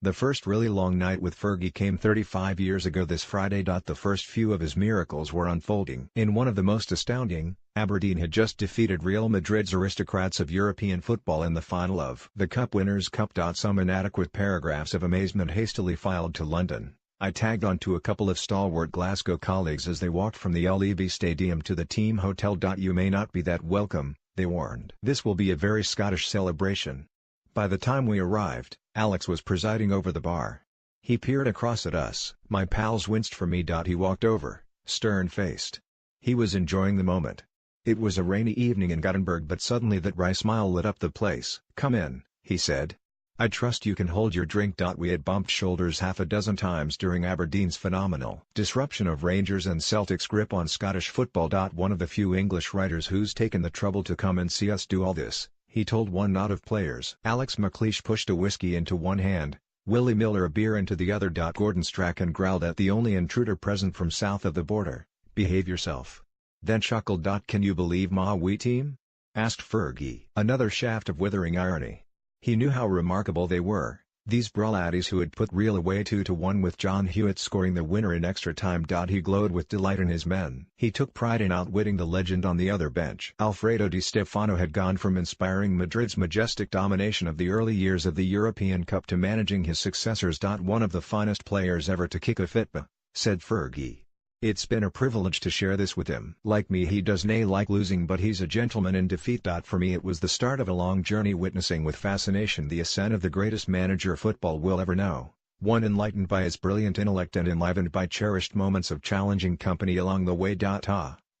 The first really long night with Fergie came 35 years ago this Friday. The first few of his miracles were unfolding. In one of the most astounding, Aberdeen had just defeated Real Madrid's aristocrats of European football in the final of the Cup Winners' Cup. Some inadequate paragraphs of amazement hastily filed to London. I tagged on to a couple of stalwart Glasgow colleagues as they walked from the LEV Stadium to the team hotel. You may not be that welcome, they warned. This will be a very Scottish celebration. By the time we arrived, Alex was presiding over the bar. He peered across at us. My pals winced for me. He walked over, stern-faced. He was enjoying the moment. It was a rainy evening in Gothenburg, but suddenly that wry smile lit up the place. "Come in," he said. "I trust you can hold your drink." We had bumped shoulders half a dozen times during Aberdeen's phenomenal disruption of Rangers and Celtic's grip on Scottish football. One of the few English writers who's taken the trouble to come and see us do all this, he told one knot of players. Alex McLeish pushed a whiskey into one hand, Willie Miller a beer into the other. Gordon Strachan growled at the only intruder present from south of the border, "Behave yourself." Then chuckled. "Can you believe ma we team?" asked Fergie. Another shaft of withering irony. He knew how remarkable they were, these Brawladdies who had put Real away 2-1 with John Hewitt scoring the winner in extra time. He glowed with delight in his men. He took pride in outwitting the legend on the other bench. Alfredo Di Stefano had gone from inspiring Madrid's majestic domination of the early years of the European Cup to managing his successors. "One of the finest players ever to kick a fitba," said Fergie. "It's been a privilege to share this with him. Like me, he does nae like losing, but he's a gentleman in defeat." For me it was the start of a long journey, witnessing with fascination the ascent of the greatest manager football will ever know, one enlightened by his brilliant intellect and enlivened by cherished moments of challenging company along the way.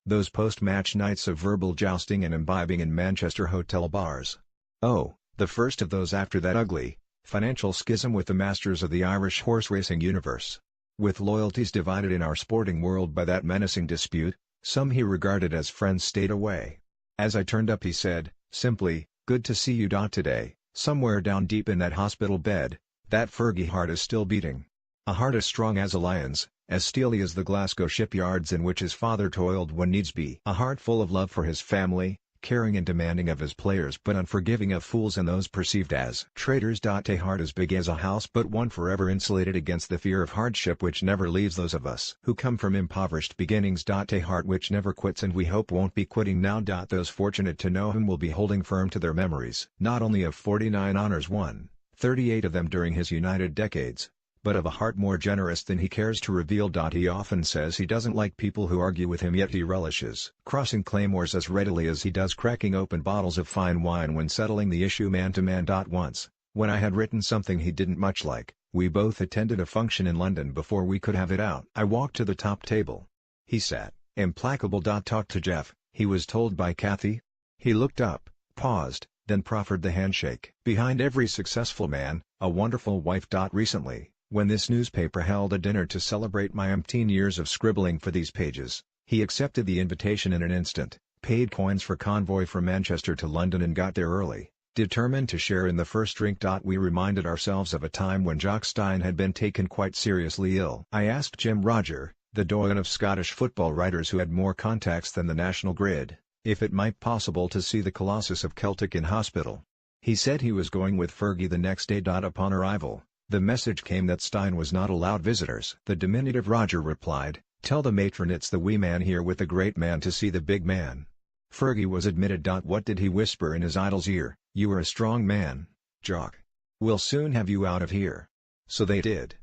Those post-match nights of verbal jousting and imbibing in Manchester hotel bars. Oh, the first of those after that ugly, financial schism with the masters of the Irish horse racing universe. With loyalties divided in our sporting world by that menacing dispute, some he regarded as friends stayed away. As I turned up he said, simply, "Good to see you. Today, somewhere down deep in that hospital bed, that Fergie heart is still beating. A heart as strong as a lion's, as steely as the Glasgow shipyards in which his father toiled when needs be. A heart full of love for his family, caring and demanding of his players but unforgiving of fools and those perceived as traitors. A heart as big as a house, but one forever insulated against the fear of hardship which never leaves those of us who come from impoverished beginnings. A heart which never quits and we hope won't be quitting now. Those fortunate to know him will be holding firm to their memories not only of 49 honours won, 38 of them during his united decades, but of a heart more generous than he cares to reveal. He often says he doesn't like people who argue with him, yet he relishes crossing claymores as readily as he does cracking open bottles of fine wine when settling the issue man to man. Once, when I had written something he didn't much like, we both attended a function in London before we could have it out. I walked to the top table. He sat, implacable. Talk to Jeff, he was told by Kathy. He looked up, paused, then proffered the handshake. Behind every successful man, a wonderful wife. Recently, when this newspaper held a dinner to celebrate my umpteen years of scribbling for these pages, he accepted the invitation in an instant, paid coins for convoy from Manchester to London and got there early, determined to share in the first drink. We reminded ourselves of a time when Jock Stein had been taken quite seriously ill. I asked Jim Roger, the doyen of Scottish football writers who had more contacts than the national grid, if it might possible to see the Colossus of Celtic in hospital. He said he was going with Fergie the next day. Upon arrival, the message came that Stein was not allowed visitors. The diminutive Roger replied, "Tell the matron it's the wee man here with the great man to see the big man." Fergie was admitted. What did he whisper in his idol's ear? "You are a strong man, Jock. We'll soon have you out of here." So they did.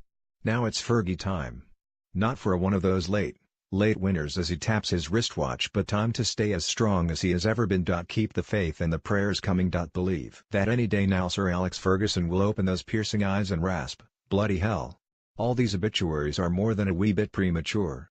Now it's Fergie time. Not for one of those late winners as he taps his wristwatch, but time to stay as strong as he has ever been. Keep the faith and the prayers coming. Believe that any day now Sir Alex Ferguson will open those piercing eyes and rasp, "Bloody hell. All these obituaries are more than a wee bit premature."